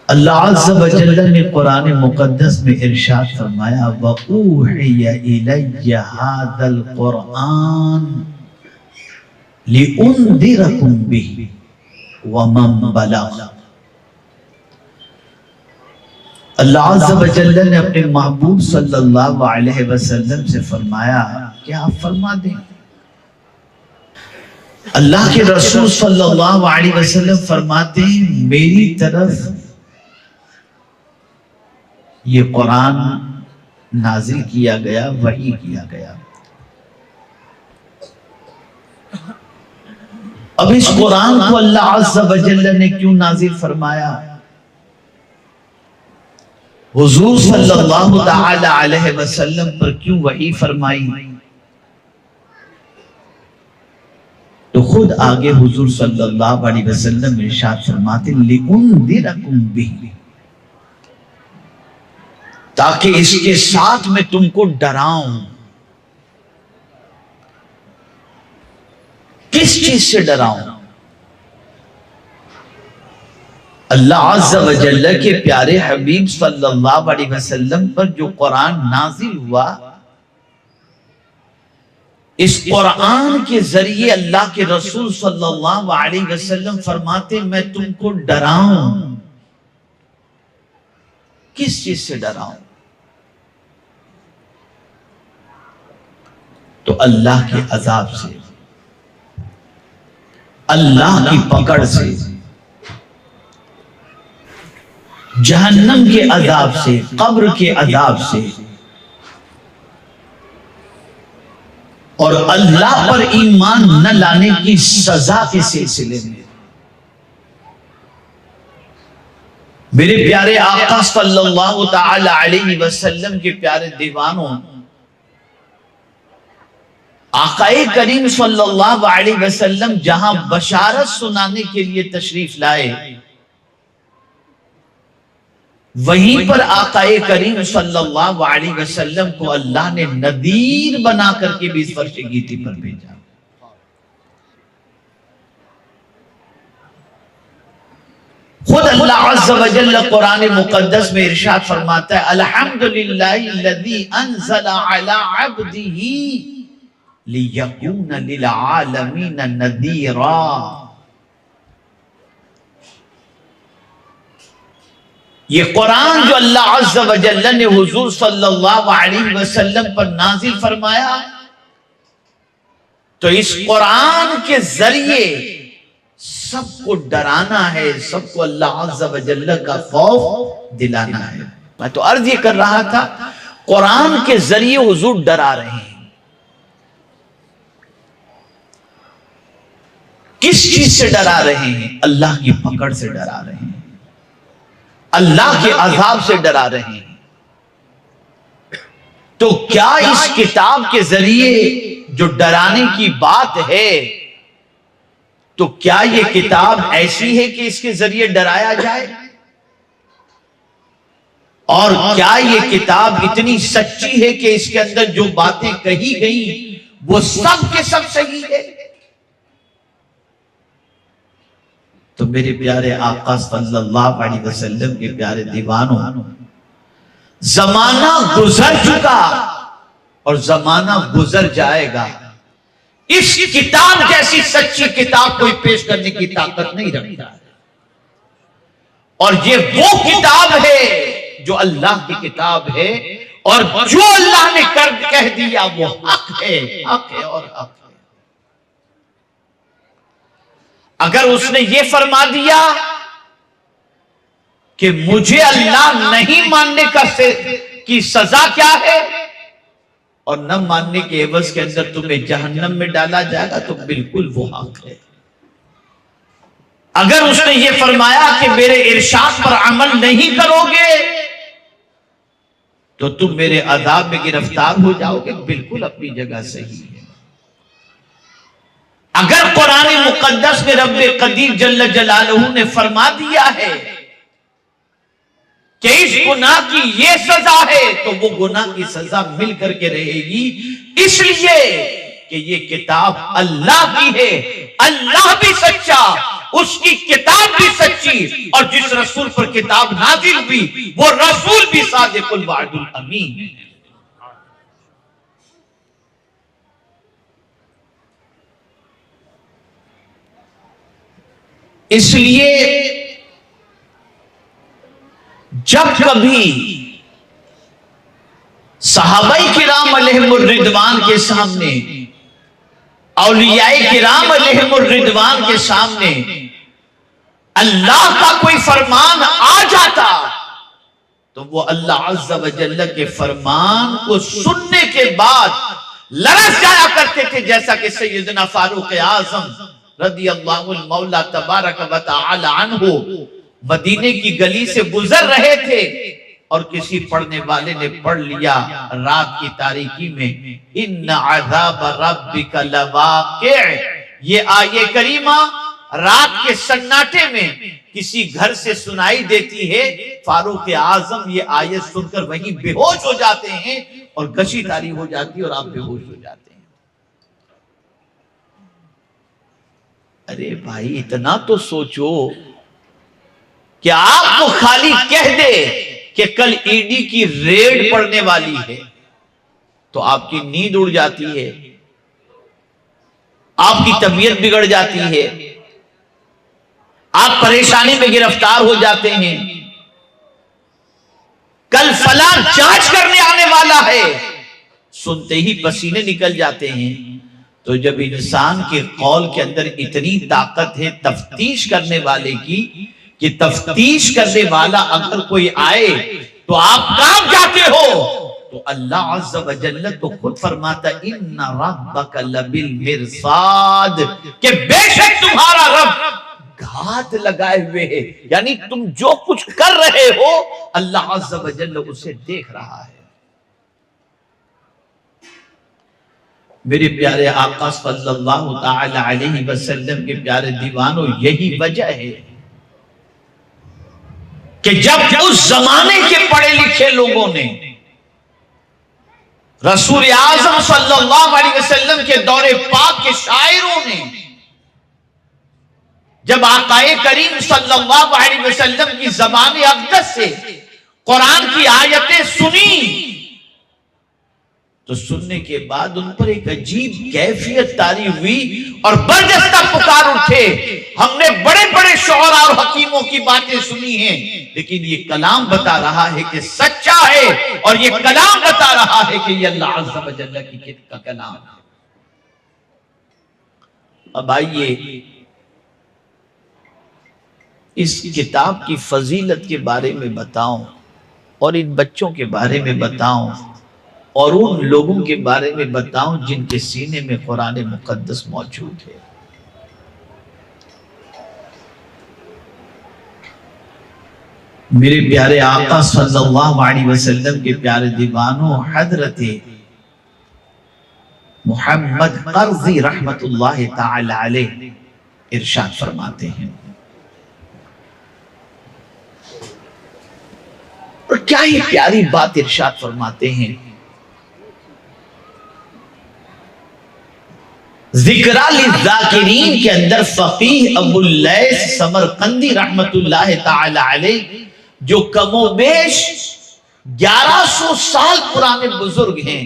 اللہ عز و جل نے قرآن مقدس میں ارشاد فرمایا وَأُوحِيَ إِلَيَّ هَذَا الْقُرْآنِ لِأُنذِرَكُمْ بِهِ وَمَنْ بَلَغَ۔ اللہ عز و جل نے اپنے محبوب صلی اللہ علیہ وسلم سے فرمایا کہ آپ فرما دیں۔ اللہ کے رسول صلی اللہ علیہ وسلم فرماتے ہیں میری طرف یہ قرآن نازل کیا گیا، وحی کیا گیا۔ اب اس قرآن کو اللہ عز و جل نے کیوں نازل فرمایا؟ حضور صلی اللہ تعالی علیہ وسلم پر کیوں وحی فرمائی؟ تو خود آگے حضور صلی اللہ علیہ وسلم ارشاد فرماتے لِأُنذِرَكُمْ بِهِ، تاکہ اس کے ساتھ میں تم کو ڈراؤں۔ کس چیز سے ڈراؤں؟ اللہ عز و جل کے پیارے حبیب صلی اللہ علیہ وسلم پر جو قرآن نازل ہوا، اس قرآن کے ذریعے اللہ کے رسول صلی اللہ علیہ وسلم فرماتے میں تم کو ڈراؤں۔ کس چیز سے ڈراؤں؟ تو اللہ کے عذاب سے، اللہ کی پکڑ سے، جہنم کے عذاب سے، قبر کے عذاب سے، اور اللہ پر ایمان نہ لانے کی سزا کے سلسلے میں۔ میرے پیارے آقا صلی اللہ تعالی علیہ وسلم کے پیارے دیوانوں، آقا کریم صلی اللہ علیہ وسلم جہاں بشارت سنانے کے لیے تشریف لائے، وہیں پر آقا کریم صلی اللہ علیہ وسلم کو اللہ نے نذیر بنا کر کے بھی اس فرش گیتی پر بھیجا۔ خود اللہ عز و جل قرآن مقدس میں ارشاد فرماتا ہے الحمدللہ الذی انزل علی عبدہ لِيَكُونَ لِلْعَالَمِينَ نَذِيرًا۔ یہ قرآن جو اللہ عز و جل نے حضور صلی اللہ علیہ وسلم پر نازل فرمایا، تو اس قرآن کے ذریعے سب کو ڈرانا ہے، سب کو اللہ عز و جل کا خوف دلانا ہے۔ میں تو عرض یہ کر رہا تھا قرآن کے ذریعے حضور ڈرا رہے ہیں۔ کس چیز سے ڈرا رہے ہیں؟ اللہ کی پکڑ سے ڈرا رہے ہیں، اللہ کے عذاب سے ڈرا رہے ہیں۔ تو کیا اس کتاب کے ذریعے جو ڈرانے کی بات ہے، تو کیا یہ کتاب ایسی ہے کہ اس کے ذریعے ڈرایا جائے؟ اور کیا یہ کتاب اتنی سچی ہے کہ اس کے اندر جو باتیں کہی گئی وہ سب کے سب صحیح ہے؟ تو میرے پیارے آقا صلی اللہ علیہ وسلم کے پیارے دیوانوں، زمانہ گزر چکا اور زمانہ گزر جائے گا، اس کتاب جیسی سچی کتاب کوئی پیش کرنے کی طاقت نہیں رکھتا ہے۔ اور یہ وہ کتاب ہے جو اللہ کی کتاب ہے، اور جو اللہ نے کہہ دیا وہ حق ہے، حق ہے اور حق ہے۔ اگر اس نے یہ فرما دیا کہ مجھے اللہ نہیں ماننے کی سزا کیا ہے، اور نہ ماننے کے عوض کے اندر تمہیں جہنم میں ڈالا جائے گا، تو بالکل وہ حق ہے۔ اگر اس نے یہ فرمایا کہ میرے ارشاد پر عمل نہیں کرو گے تو تم میرے عذاب میں گرفتار ہو جاؤ گے، بالکل اپنی جگہ صحیح ہے۔ اگر قرآن مقدس میں رب قدیر جل جلالہ نے فرما دیا ہے کہ اس گناہ کی یہ سزا ہے، تو وہ گناہ کی سزا مل کر کے رہے گی، اس لیے کہ یہ کتاب اللہ کی ہے اللہ بھی سچا، اس کی کتاب بھی سچی، اور جس رسول پر کتاب نازل ہوئی وہ رسول بھی صادق الوعد الامین۔ اس لیے جب کبھی صحابہ کرام علیہم الرضوان کے سامنے، اولیاء کرام علیہم الرضوان کے سامنے اللہ کا کوئی فرمان آ جاتا تو وہ اللہ عز و جل کے فرمان کو سننے کے بعد لرز جایا کرتے تھے، جیسا کہ سیدنا فاروق اعظم رضی اللہ المولا تبارک و تعالی عنہ مدینے کی گلی سے گزر رہے تھے اور کسی پڑھنے والے نے پڑھ لیا رات کی تاریکی میں ان عذاب ربک لواقع، یہ آیے کریمہ رات کے سناٹے میں کسی گھر سے سنائی دیتی ہے، فاروق اعظم یہ آیت سن کر وہیں بے ہوش ہو جاتے ہیں اور گشی تاری ہو جاتی اور آپ بے ہوش ہو جاتے ہیں۔ ارے بھائی اتنا تو سوچو کہ آپ کو خالی کہہ دے کہ کل ای ڈی کی ریڈ پڑنے والی ہے تو آپ کی نیند اڑ جاتی ہے، آپ کی طبیعت بگڑ جاتی ہے، آپ پریشانی میں گرفتار ہو جاتے ہیں، کل فلاں جانچ کرنے آنے والا ہے، سنتے ہی پسینے نکل جاتے ہیں۔ تو جب انسان کے قول کے اندر اتنی طاقت ہے تفتیش کرنے والے کی کہ تفتیش کرنے والا اگر کوئی آئے تو آپ کام جاتے ہو، تو اللہ عز و جل تو خود فرماتا ان ربک لبالمرصاد، کہ بے شک تمہارا رب گھات لگائے ہوئے ہے، یعنی تم جو کچھ کر رہے ہو اللہ عز و جل اسے دیکھ رہا ہے۔ میرے پیارے آقا صلی اللہ تعالی علیہ وسلم کے پیارے دیوانوں، یہی وجہ ہے کہ جب اس زمانے کے پڑھے لکھے لوگوں نے رسول اعظم صلی اللہ علیہ وسلم کے دور پاک کے شاعروں نے جب آقا کریم صلی اللہ علیہ وسلم کی زبان اقدس سے قرآن کی آیتیں سنی تو سننے کے بعد ان پر ایک عجیب کیفیت طاری ہوئی اور برجستہ پکار اٹھے، ہم نے بڑے بڑے شعراء اور حکیموں کی باتیں سنی ہیں لیکن یہ کلام بتا رہا ہے کہ سچا ہے، اور یہ کلام بتا رہا ہے کہ یہ اللہ عز و جل کی کا کلام ہے۔ اب آئیے اس کتاب کی فضیلت کے بارے میں بتاؤں اور ان بچوں کے بارے میں بتاؤں اور ان لوگوں کے بارے میں بتاؤں جن کے سینے میں قرآن مقدس موجود ہے۔ میرے پیارے آقا صلی اللہ علیہ وسلم کے پیارے دیوانوں، حضرت محمد قرظی رحمت اللہ تعالی علیہ ارشاد فرماتے ہیں، اور کیا ہی پیاری بات ارشاد فرماتے ہیں، ذکر للذاکرین کے اندر فقیہ ابو اللیث سمرقندی رحمت اللہ تعالی علیہ جو کم و بیش 1100 سال پرانے بزرگ ہیں،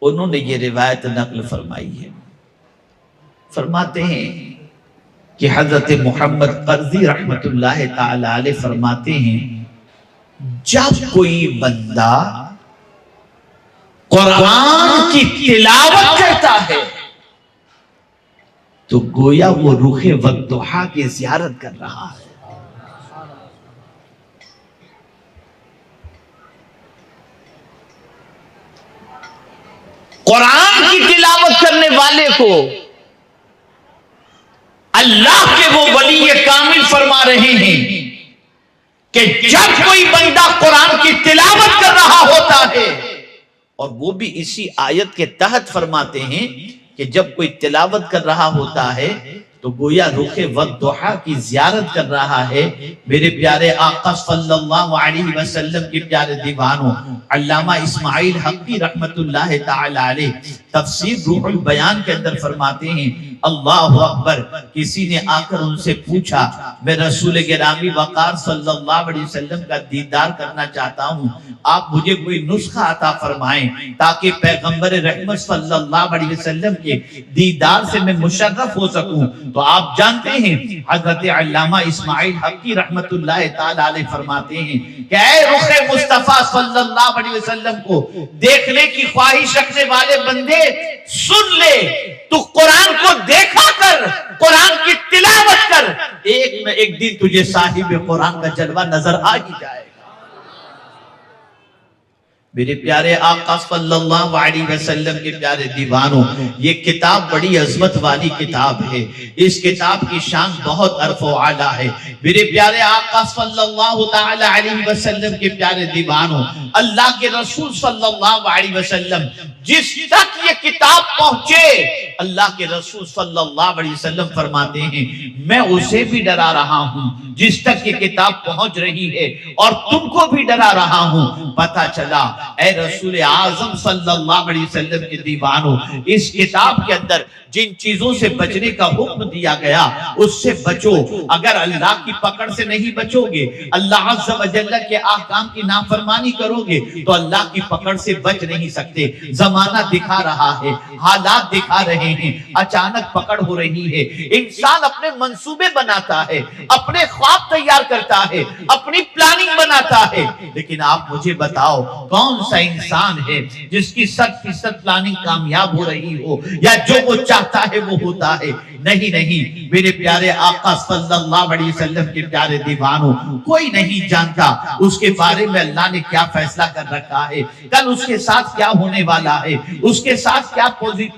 انہوں نے یہ روایت نقل فرمائی ہے۔ فرماتے ہیں کہ حضرت محمد قرظی رحمت اللہ تعالی علیہ فرماتے ہیں جب کوئی بندہ قرآن کی تلاوت کرتا ہے تو گویا وہ رخ والضحیٰ کی زیارت کر رہا ہے۔ قرآن کی تلاوت کرنے والے کو اللہ کے وہ ولی کامل فرما رہے ہیں کہ جب کوئی بندہ قرآن کی تلاوت کر رہا ہوتا ہے، اور وہ بھی اسی آیت کے تحت فرماتے ہیں کہ جب کوئی تلاوت کر رہا ہوتا ہے تو گویا رخ والضحیٰ کی زیارت کر رہا ہے۔ میرے پیارے آقا صلی اللہ علیہ وسلم کے پیارے دیوانوں، علامہ اسماعیل حقی رحمت اللہ تعالی علیہ تفسیر روح البیان کے اندر فرماتے ہیں اللہ اکبر. کسی نے آ کر ان سے پوچھا میں رسول گرامی وقار صلی اللہ علیہ وسلم کا دیدار کرنا چاہتا ہوں, آپ مجھے کوئی نسخہ عطا فرمائیں تاکہ پیغمبر رحمت صلی اللہ علیہ وسلم کے دیدار سے میں مشرف ہو سکوں. تو آپ جانتے ہیں حضرت علامہ اسماعیل حقی رحمت اللہ تعالی علیہ فرماتے ہیں کہ اے رخ مصطفیٰ صلی اللہ علیہ وسلم کو دیکھنے کی خواہش رکھنے والے بندے سن لے, تو قرآن کو دیکھا کر, قرآن کی تلاوت کر, ایک نہ ایک دن تجھے صاحب قرآن کا جلوہ نظر آ ہی جائے گا. میرے پیارے آقا صلی اللہ علیہ وسلم کے پیارے دیوانوں, یہ کتاب بڑی عظمت والی کتاب ہے, اس کتاب کی شان بہت عرف و اعلیٰ ہے. میرے پیارے آقا صلی اللہ تعالی علیہ وسلم کے پیارے دیوانوں, اللہ کے رسول صلی اللہ علیہ وسلم جس تک یہ کتاب پہنچے, اللہ کے رسول صلی اللہ علیہ وسلم فرماتے ہیں میں اسے بھی ڈرا رہا ہوں جس تک یہ کتاب پہنچ رہی ہے, اور تم کو بھی ڈرا رہا ہوں. پتہ چلا اے رسول اعظم صلی اللہ علیہ وسلم کے دیوانوں, اس کتاب کے اندر جن چیزوں سے بچنے کا حکم دیا گیا اس سے بچو. اگر اللہ کی پکڑ سے نہیں بچو گے, اللہ عز و جل کے احکام کی نافرمانی کرو گے, تو اللہ کی پکڑ سے بچ نہیں سکتے. زمانہ دکھا رہا ہے, حالات دکھا رہے ہیں, اچانک پکڑ ہو رہی ہے. انسان اپنے منصوبے بناتا ہے, اپنے خواب تیار کرتا ہے, اپنی پلاننگ بناتا ہے, لیکن آپ مجھے بتاؤ کون سا انسان ہے جس کی 100% پلاننگ کامیاب ہو رہی ہو, یا جو وہ چاہتا ہے وہ ہوتا ہے؟ نہیں نہیں. میرے پیارے آقا صلی اللہ علیہ وسلم کے پیارے دیوانوں, کوئی نہیں جانتا اس کے بارے میں اللہ نے کیا فیصلہ کر رکھا ہے, کل اس کے ساتھ کیا ہونے والا ہے, اس کے ساتھ کیا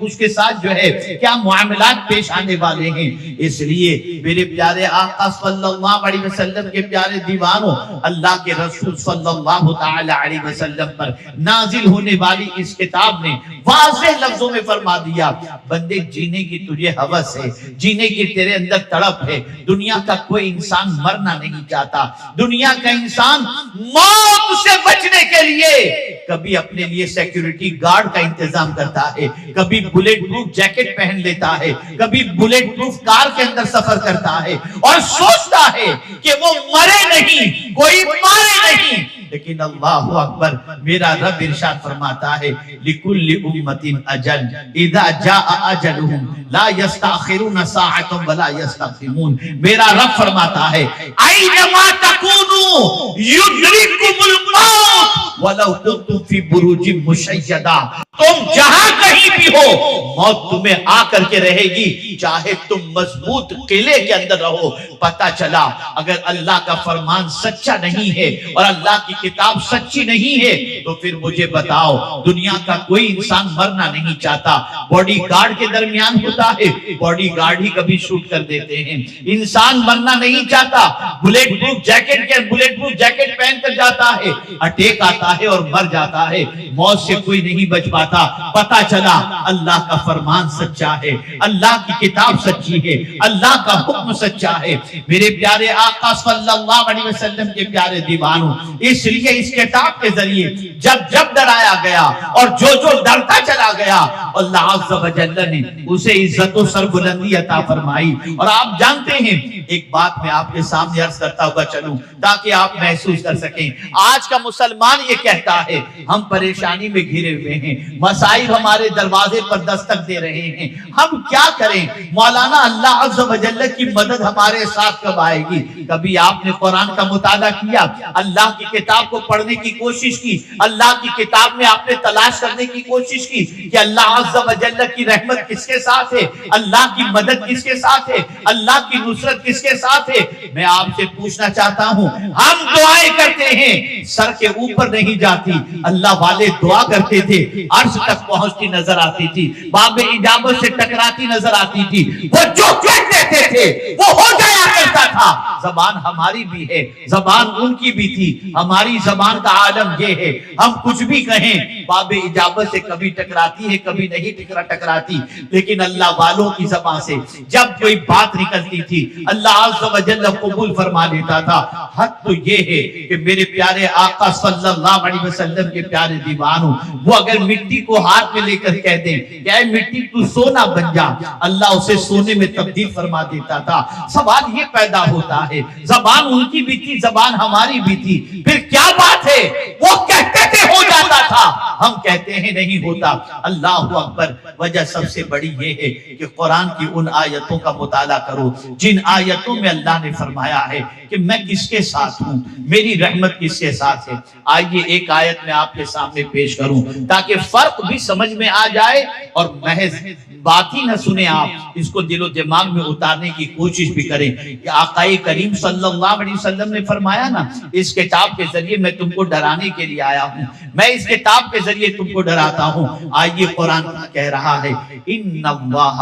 اس کے ساتھ جو ہے کیا معاملات پیش آنے والے ہیں. اس لیے میرے پیارے آقا صلی اللہ علیہ وسلم کے پیارے دیوانوں, اللہ کے رسول صلی اللہ تعالی علیہ وسلم پر نازل ہونے والی اس کتاب نے واضح لفظوں میں فرما دیا, بندے جینے کی تجھے ہوس ہے, جینے کی تیرے اندر تڑپ ہے. دنیا کا کوئی انسان مرنا نہیں چاہتا, دنیا کا انسان موت سے بچنے کے لیے کبھی اپنے لیے سیکیورٹی گارڈ کا انتظام کرتا ہے, کبھی بلیٹ پروف جیکٹ پہن لیتا ہے, کبھی بلیٹ پروف کار کے اندر سفر کرتا ہے, اور سوچتا ہے کہ وہ مرے نہیں, کوئی مارے نہیں. لیکن اللہ اکبر, میرا رب ارشاد فرماتا ہے لِكُلِّ أُمَّةٍ أَجَلٌ إِذَا جَاءَ أَجَلُهُمْ لَا يَسْتَأْخِرُونَ سَاعَةً وَلَا يَسْتَقْدِمُونَ. میرا رب فرماتا ہے أَيْنَمَا تَكُونُوا يُدْرِكْكُمُ الْمَوْتُ وَلَوْ كُنْتُمْ فِي بُرُوجٍ مُشَيَّدَةٍ. تم جہاں کہیں بھی ہو موت تمہیں آ کر کے رہے گی, چاہے تم مضبوط قلعے کے اندر رہو. پتہ چلا اگر اللہ کا فرمان سچا نہیں ہے اور اللہ کی کتاب سچی نہیں ہے, تو پھر مجھے بتاؤ دنیا کا کوئی انسان مرنا نہیں چاہتا. باڈی گارڈ کے درمیان ہوتا ہے, باڈی گارڈ ہی کبھی شوٹ کر دیتے ہیں. انسان مرنا نہیں چاہتا, بلیٹ پروف جیکٹ پہن کر جاتا ہے, اٹیک آتا ہے اور مر جاتا ہے. موت سے کوئی نہیں بچ پاتا. پتا چلا اللہ کا فرمان سچا ہے, اللہ کی کتاب سچی ہے, اللہ کا حکم سچا ہے. میرے پیارے آقا صلی اللہ علیہ وسلم کے پیارے دیوانوں, اس لیے اس کتاب کے ذریعے جب ڈرایا گیا اور جو ڈرتا چلا گیا, اللہ عز و جل نے اسے عزت و سربلندی عطا فرمائی. اور آپ جانتے ہیں, ایک بات میں آپ کے سامنے عرض کرتا ہوا چلوں تاکہ آپ محسوس کر سکیں. آج کا مسلمان یہ کہتا ہے ہم پریشانی میں گھرے ہوئے ہیں, مسائل ہمارے دروازے پر دستک دے رہے ہیں, ہم کیا کریں مولانا, اللہ عز و جل کی مدد ہمارے ساتھ کب آئے گی؟ کبھی آپ نے قرآن کا مطالعہ کیا, اللہ کی کتاب کو پڑھنے کی کوشش کی, اللہ کی کتاب میں آپ نے تلاش کرنے کی کوشش کی کہ اللہ عز و جل کی رحمت کس کے ساتھ ہے, اللہ کی مدد کس کے ساتھ ہے, اللہ کی نصرت کس کے ساتھ ہے؟ میں آپ سے پوچھنا چاہتا ہوں, ہم دعائیں کرتے ہیں سر کے اوپر نہیں جاتی, اللہ والے دعا کرتے تھے عرش تک پہنچتی نظر آتی تھی, باب اجابت سے ٹکراتی نظر آتی تھی, وہ جو کہتے تھے وہ ہو جایا کرتا تھا. زبان ہماری بھی ہے, زبان ان کی بھی تھی, ہماری زبان کا عالم یہ ہے, ہم کچھ بھی کہیں باب اجابت سے کبھی ٹکراتی ہے کبھی نہیں ٹکراتی. لیکن اللہ والوں کی زبان سے جب کوئی بات نکلتی تھی اللہ عز و جل قبول فرما لیتا تھا. حق تو یہ ہے کہ میرے پیارے آقا صلی اللہ علیہ وسلم کے پیارے دیوانوں، وہ اگر مٹی کو ہاتھ میں لے کر کہہ دیں کہ اے مٹی تو سونا بن جا، اللہ اسے سونے میں تبدیل فرما دیتا تھا۔ سوال یہ پیدا ہوتا ہے، زبان ان کی بھی تھی، زبان ہماری بھی تھی، پھر کیا بات ہے؟ وہ کہتے تھے ہو جاتا تھا، ہم کہتے ہیں نہیں ہوتا۔ اللہ اکبر۔ وجہ سب سے بڑی یہ ہے کہ قرآن کی ان آیتوں کا مطالعہ کرو جن آیتوں میں اللہ نے فرمایا ہے کہ میں کس کے ساتھ ہوں، میری رحمت کس کے ساتھ ہے۔ آئیے ایک آیت میں آپ کے سامنے پیش کروں تاکہ فرق بھی سمجھ میں آ جائے اور محض بات ہی نہ سنیں، آپ اس کو دل و دماغ میں اتارنے کی کوشش بھی کریں کہ آقا کریم صلی اللہ علیہ وسلم نے فرمایا نا، اس کتاب کے ذریعے میں تم کو ڈرانے کے لیے آیا ہوں، میں اس کتاب کے ذریعے تم کو ڈراتا ہوں۔ آئیے قرآن کہہ رہا ہے ان اللہ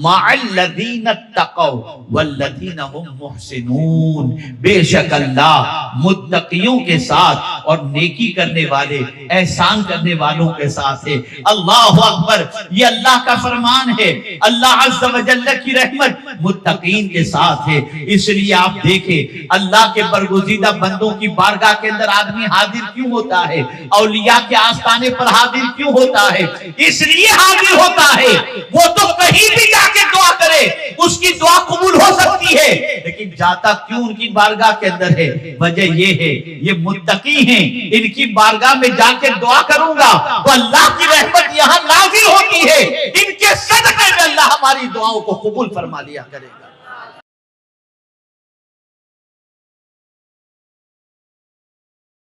مع الذین اتقوا والذین هم محسنون، بے شک اللہ متقیوں کے ساتھ اور نیکی کرنے والے، احسان کرنے والوں کے ساتھ ہے۔ اللہ اکبر۔ یہ اللہ کا فرمان ہے، اللہ عز و جل کی رحمت متقین کے ساتھ ہے۔ اس لیے آپ دیکھیں اللہ کے برگزیدہ بندوں کی بارگاہ کے اندر آدمی حاضر کیوں ہوتا ہے، اولیاء کے آستانے پر حاضر کیوں ہوتا ہے؟ اس لیے حاضر ہوتا ہے، وہ تو کہیں بھی جا کے دعا کرے اس کی دعا قبول ہو سکتی ہے، لیکن جاتا کیوں ان کی بارگاہ کے اندر ہے؟ وجہ یہ ہے یہ متقی ہیں، ان کی بارگاہ میں جا کے دعا کروں گا تو اللہ کی رحمت یہاں نازل ہوتی ہے، ان کے صدقے میں اللہ ہماری دعاؤں کو قبول فرما لیا کرے گا۔